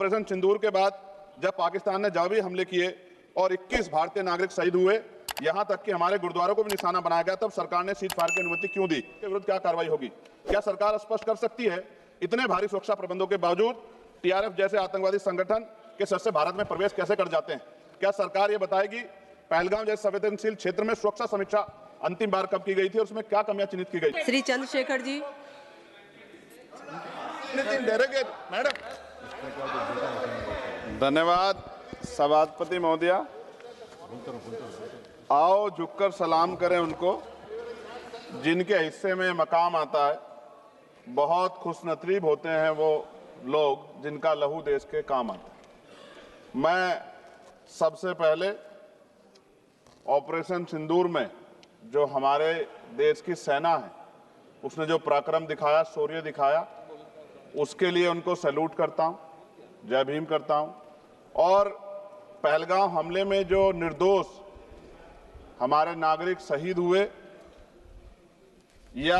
Operation सिंदूर के बाद जब पाकिस्तान ने जावी हमले किए और 21 भारतीय नागरिक शहीद हुए, यहां तक कि हमारे गुरुद्वारों को भी निशाना बनाया गया, तब सरकार ने सीज फायर की अनुमति क्यों दी? के विरुद्ध क्या कार्रवाई होगी? क्या सरकार स्पष्ट कर सकती है इतने भारी सुरक्षा प्रबंधों के बावजूद टीआरएफ जैसे आतंकवादी संगठन के सदस्य भारत में प्रवेश कैसे कर जाते हैं? क्या सरकार ये बताएगी पहलगाम जैसे संवेदनशील क्षेत्र में सुरक्षा समीक्षा अंतिम बार कब की गई थी और उसमें क्या कमियां चिन्हित की गई? श्री चंद्रशेखर जी। मैडम, धन्यवाद सभापति महोदया। आओ झुककर सलाम करें उनको जिनके हिस्से में मकाम आता है। बहुत खुशनसीब होते हैं वो लोग जिनका लहू देश के काम आता है। मैं सबसे पहले ऑपरेशन सिंदूर में जो हमारे देश की सेना है उसने जो पराक्रम दिखाया, शौर्य दिखाया, उसके लिए उनको सैल्यूट करता हूं, जय भीम करता हूं। और पहलगाम हमले में जो निर्दोष हमारे नागरिक शहीद हुए या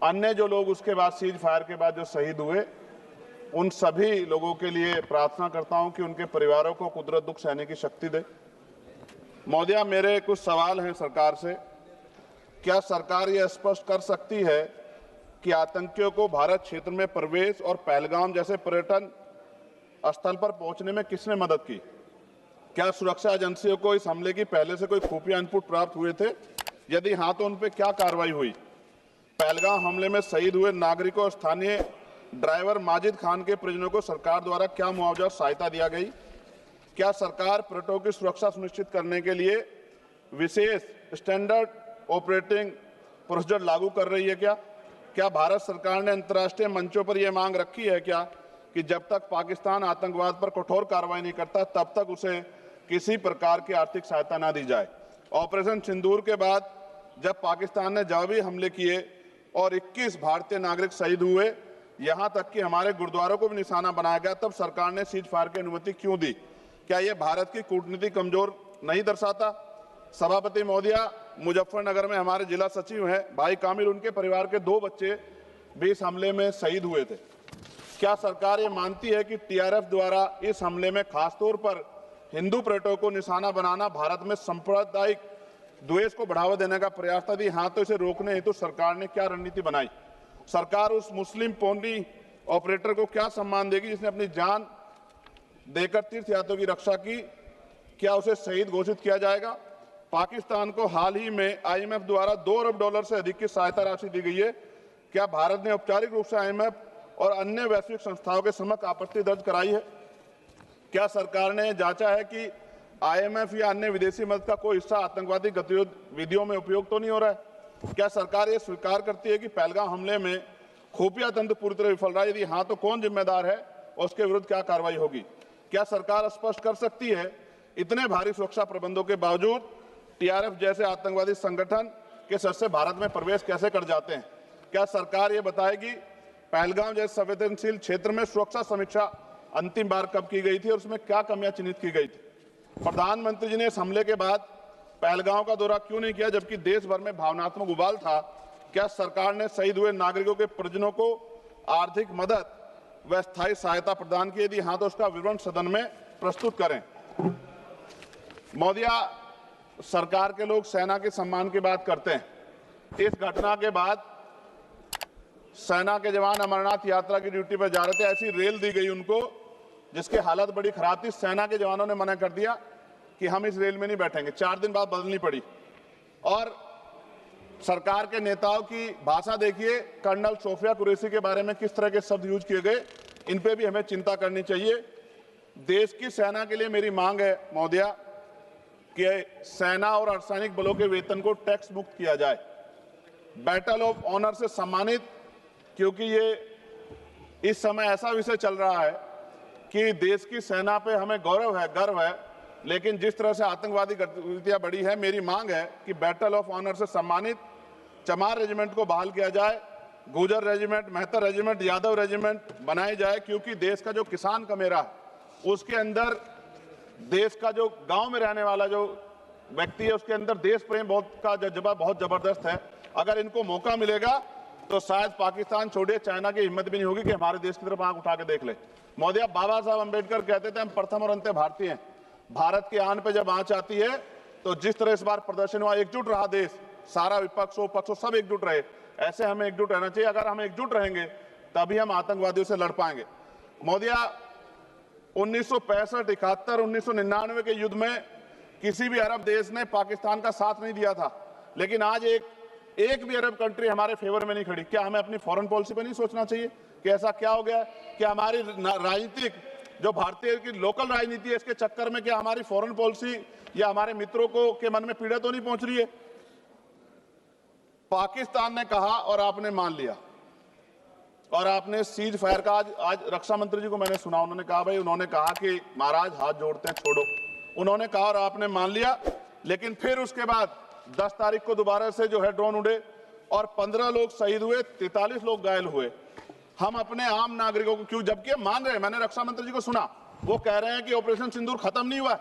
अन्य जो लोग उसके बाद सीज फायर के बाद जो शहीद हुए, उन सभी लोगों के लिए प्रार्थना करता हूं कि उनके परिवारों को कुदरत दुख सहने की शक्ति दे। महोदया, मेरे कुछ सवाल हैं सरकार से। क्या सरकार यह स्पष्ट कर सकती है कि आतंकियों को भारत क्षेत्र में प्रवेश और पहलगाम जैसे पर्यटन स्थल पर पहुंचने में किसने मदद की? क्या सुरक्षा एजेंसियों को इस हमले की पहले से कोई खुफिया इनपुट प्राप्त हुए थे? यदि हां, तो उन पर क्या कार्रवाई हुई? पहलगाम हमले में शहीद हुए नागरिकों और स्थानीय ड्राइवर माजिद खान के परिजनों को सरकार द्वारा क्या मुआवजा और सहायता दिया गई? क्या सरकार पर्यटकों की सुरक्षा सुनिश्चित करने के लिए विशेष स्टैंडर्ड ऑपरेटिंग प्रोसीजर लागू कर रही है? क्या भारत सरकार ने अंतर्राष्ट्रीय मंचों पर यह मांग रखी है कि जब तक पाकिस्तान आतंकवाद पर कठोर कार्रवाई नहीं करता तब तक उसे किसी प्रकार की आर्थिक सहायता न दी जाए? ऑपरेशन सिंदूर के बाद जब पाकिस्तान ने जवाबी हमले किए और 21 भारतीय नागरिक शहीद हुए, यहां तक कि हमारे गुरुद्वारों को भी निशाना बनाया गया, तब सरकार ने सीज फायर की अनुमति क्यों दी? क्या यह भारत की कूटनीति कमजोर नहीं दर्शाता? सभापति महोदया, मुजफ्फरनगर में हमारे जिला सचिव हैं भाई कामिल, उनके परिवार के 2 बच्चे भी इस हमले में शहीद हुए थे। क्या सरकार ये मानती है कि टीआरएफ द्वारा इस हमले में खासतौर पर हिंदू पर्यटकों को निशाना बनाना भारत में सांप्रदायिक द्वेष को बढ़ावा देने का प्रयास था? यदि हां, तो इसे रोकने हेतु सरकार ने क्या रणनीति बनाई? सरकार उस मुस्लिम पोनी ऑपरेटर को क्या सम्मान देगी जिसने अपनी जान देकर तीर्थयात्रियों की रक्षा की? क्या उसे शहीद घोषित किया जाएगा? पाकिस्तान को हाल ही में आईएमएफ द्वारा $2 अरब से अधिक की सहायता राशि दी गई है। क्या भारत ने औपचारिक रूप से आईएमएफ और अन्य वैश्विक संस्थाओं के समक्ष आपत्ति दर्ज कराई है? क्या सरकार ने जांचा है कि आईएमएफ या अन्य विदेशी मदद का कोई हिस्सा आतंकवादी गतिविधियों में उपयोग तो नहीं हो रहा है? क्या सरकार ये स्वीकार करती है कि पहलगाम हमले में खुफिया तंत्र पूरी तरह विफल रहा है? यदि हाँ, तो कौन जिम्मेदार है और उसके विरुद्ध क्या कार्रवाई होगी? क्या सरकार स्पष्ट कर सकती है इतने भारी सुरक्षा प्रबंधों के बावजूद टीआरएफ जैसे आतंकवादी संगठन के सदस्य भारत में प्रवेश कैसे कर जाते हैं? क्या सरकार ये बताएगी पहलगाम जैसे संवेदनशील क्षेत्र में सुरक्षा समीक्षा अंतिम बार कब की गई थी और उसमें क्या कमियां चिन्हित की गई थी? प्रधानमंत्री जी ने इस हमले के बाद पहलगाम का दौरा क्यों नहीं किया जबकि देश भर में भावनात्मक उबाल था? क्या सरकार ने शहीद हुए नागरिकों के परिजनों को आर्थिक मदद व स्थायी सहायता प्रदान की? यदि हाँ, तो उसका विवरण सदन में प्रस्तुत करें। महोदया, सरकार के लोग सेना के सम्मान की बात करते हैं। इस घटना के बाद सेना के जवान अमरनाथ यात्रा की ड्यूटी पर जा रहे थे, ऐसी रेल दी गई उनको जिसकी हालत बड़ी खराब थी। सेना के जवानों ने मना कर दिया कि हम इस रेल में नहीं बैठेंगे। 4 दिन बाद बदलनी पड़ी। और सरकार के नेताओं की भाषा देखिए, कर्नल सोफिया कुरैशी के बारे में किस तरह के शब्द यूज किए गए, इन पे भी हमें चिंता करनी चाहिए। देश की सेना के लिए मेरी मांग है महोदया कि सेना और अर्धसैनिक बलों के वेतन को टैक्स मुक्त किया जाए, बैटल ऑफ ऑनर से सम्मानित, क्योंकि ये इस समय ऐसा विषय चल रहा है कि देश की सेना पे हमें गौरव है, गर्व है, लेकिन जिस तरह से आतंकवादी गतिविधियां बढ़ी है, मेरी मांग है कि बैटल ऑफ ऑनर से सम्मानित चमार रेजिमेंट को बहाल किया जाए, Gurjar regiment, Mehtar regiment, Yadav regiment बनाए जाए, क्योंकि देश का जो किसान का मेरा उसके अंदर देश का जो गांव में रहने वाला जो व्यक्ति है उसके अंदर देश प्रेम का जज्बा बहुत जबरदस्त है। अगर इनको मौका मिलेगा तो शायद पाकिस्तान छोड़िए चाइना की हिम्मत भी नहीं होगी कि हमारे देश की तरफ आंख उठा के देख ले। मोदी, बाबा साहब अंबेडकर कहते थे हम प्रथम और अंत्य भारतीय हैं। भारत की आन पे जब आंच आती है तो जिस तरह इस बार प्रदर्शन हुआ, एकजुट रहा देश, सारा विपक्ष हो पक्ष हो सब एकजुट रहे, ऐसे हमें एकजुट रहना चाहिए। अगर हम एकजुट रहेंगे तभी हम आतंकवादियों से लड़ पाएंगे। मोदिया, 1965, 71, 1999 के युद्ध में किसी भी अरब देश ने पाकिस्तान का साथ नहीं दिया था, लेकिन आज एक भी अरब कंट्री हमारे फेवर में नहीं खड़ी। क्या हमें अपनी फॉरेन पॉलिसी पर नहीं सोचना चाहिए कि ऐसा क्या हो गया कि हमारी राजनीतिक जो भारतीय की लोकल राजनीति है इसके चक्कर में क्या हमारी फॉरेन पॉलिसी या हमारे मित्रों को के मन में पीड़ा तो नहीं पहुंच रही है? पाकिस्तान ने कहा और आपने मान लिया, और आपने सीज फायर का आज रक्षा मंत्री जी को मैंने सुना, उन्होंने कहा भाई, उन्होंने कहा कि महाराज हाथ जोड़ते हैं छोड़ो, उन्होंने कहा और आपने मान लिया। लेकिन फिर उसके बाद 10 तारीख को दोबारा से जो है ड्रोन उड़े और 15 लोग शहीद हुए, 43 लोग घायल हुए। हम अपने आम नागरिकों को क्यों, जबकि मान रहे, मैंने रक्षा मंत्री जी को सुना, वो कह रहे हैं कि ऑपरेशन सिंदूर खत्म नहीं हुआ,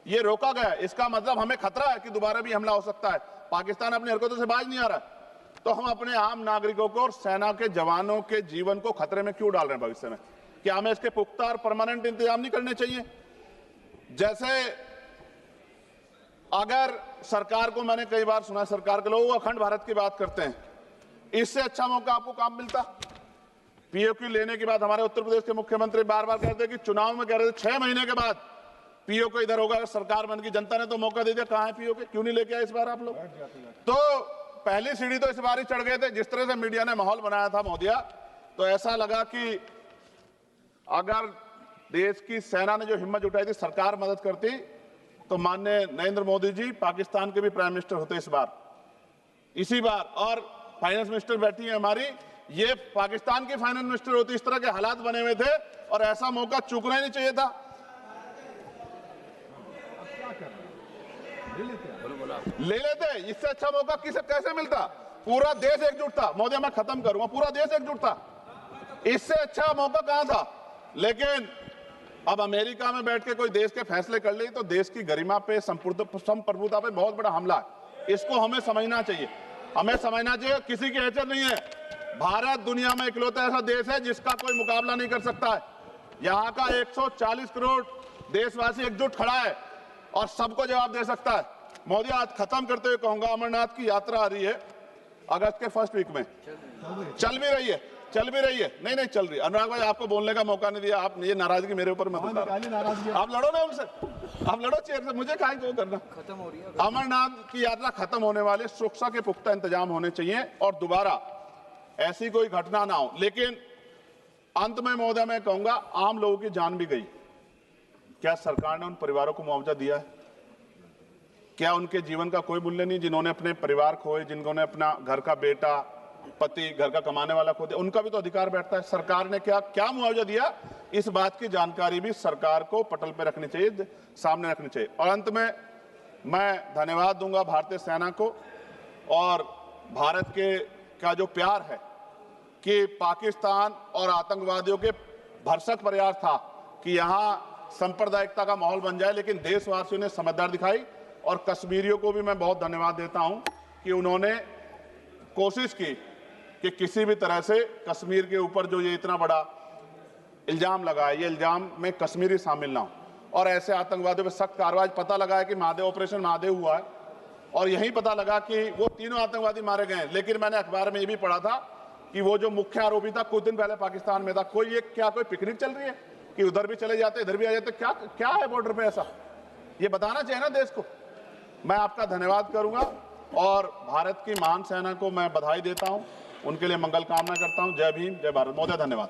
ये रोका गया, इसका मतलब हमें खतरा है कि दोबारा भी हमला हो सकता है, पाकिस्तान अपनी हरकतों से बाज नहीं आ रहा। तो हम अपने आम नागरिकों को और सेना के जवानों के जीवन को खतरे में क्यों डाल रहे हैं भविष्य में? क्या हमें इसके पुख्ता और परमानेंट इंतजाम नहीं करने चाहिए? जैसे अगर सरकार को, मैंने कई बार सुना सरकार के लोग अखंड भारत की बात करते हैं, इससे अच्छा मौका आपको काम मिलता। पीओक्यू लेने के बाद हमारे उत्तर प्रदेश के मुख्यमंत्री बार बार कहते कि चुनाव में कह रहे थे 6 महीने के बाद पीओक्यू इधर होगा, अगर सरकार बन गई, जनता ने तो मौका दे दिया, कहां है पीओक्यू? क्यों नहीं लेके आए इस बार आप लोग? तो पहली सीढ़ी तो इस बार ही चढ़ गए थे। जिस तरह से मीडिया ने माहौल बनाया था मोदिया, तो ऐसा लगा कि अगर देश की सेना ने जो हिम्मत जुटाई थी, सरकार मदद करती, तो माननीय नरेंद्र मोदी जी पाकिस्तान के भी प्राइम मिनिस्टर होते इस बार, इसी बार, और फाइनेंस मिनिस्टर बैठी है हमारी, ये पाकिस्तान की फाइनेंस मिनिस्टर होती। इस तरह के हालात बने हुए थे और ऐसा मौका चूकना ही नहीं चाहिए था। ले लेते, इससे अच्छा मौका किसे कैसे मिलता? पूरा देश एकजुट था। मोदी, मैं खत्म करूंगा, पूरा देश एकजुट था, इससे अच्छा मौका कहां था? लेकिन अब अमेरिका में बैठ के कोई देश के फैसले कर ले तो देश की गरिमा पे, संप्रभुता पे बहुत बड़ा हमला है। इसको हमें समझना चाहिए, हमें समझना चाहिए किसी की हैसियत नहीं है। भारत दुनिया में इकलौता ऐसा देश है जिसका कोई मुकाबला नहीं कर सकता है। यहाँ का 140 करोड़ देशवासी एकजुट खड़ा है और सबको जवाब दे सकता है। मोदी, आज खत्म करते हुए कहूंगा, अमरनाथ की यात्रा आ रही है अगस्त के फर्स्ट वीक में, चल भी रही है, नहीं चल रही। अनुराग भाई, आपको बोलने का मौका नहीं दिया, आप ये नाराजगी मेरे ऊपर मत उतारो, आप लड़ो ना उनसे, आप लड़ो चेयर से, मुझे काहे को करना। खत्म हो रही है अमरनाथ की यात्रा, खत्म होने वाली, सुरक्षा के पुख्ता इंतजाम होने चाहिए और दोबारा ऐसी कोई घटना ना हो। लेकिन अंत में महोदय मैं कहूंगा, आम लोगों की जान भी गई, क्या सरकार ने उन परिवारों को मुआवजा दिया है? क्या उनके जीवन का कोई मूल्य नहीं? जिन्होंने अपने परिवार खोए, जिन्होंने अपना घर का बेटा, पति, घर का कमाने वाला खो दिया, उनका भी तो अधिकार बैठता है। सरकार ने क्या मुआवजा दिया, इस बात की जानकारी भी सरकार को पटल पर रखनी चाहिए, सामने रखनी चाहिए। और अंत में मैं धन्यवाद दूंगा भारतीय सेना को और भारत के का जो प्यार है कि पाकिस्तान और आतंकवादियों के भरसक प्रयास था कि यहाँ सांप्रदायिकता का माहौल बन जाए, लेकिन देशवासियों ने समझदारी दिखाई। और कश्मीरियों को भी मैं बहुत धन्यवाद देता हूं कि उन्होंने कोशिश की कि किसी भी तरह से कश्मीर के ऊपर जो ये इतना बड़ा इल्जाम लगा है, ये इल्जाम में कश्मीरी शामिल ना हो और ऐसे आतंकवादियों पर सख्त कार्रवाई। पता लगा है कि महादेव, ऑपरेशन महादेव हुआ है और यही पता लगा कि वो तीनों आतंकवादी मारे गए हैं। लेकिन मैंने अखबार में ये भी पढ़ा था कि वो जो मुख्य आरोपी था कुछ दिन पहले पाकिस्तान में था। कोई पिकनिक चल रही है कि उधर भी चले जाते, इधर भी आ जाते? क्या है बॉर्डर पे ऐसा? ये बताना चाहिए ना देश को। मैं आपका धन्यवाद करूंगा और भारत की महान सेना को मैं बधाई देता हूं, उनके लिए मंगल कामना करता हूं। जय भीम, जय भारत। महोदय, धन्यवाद।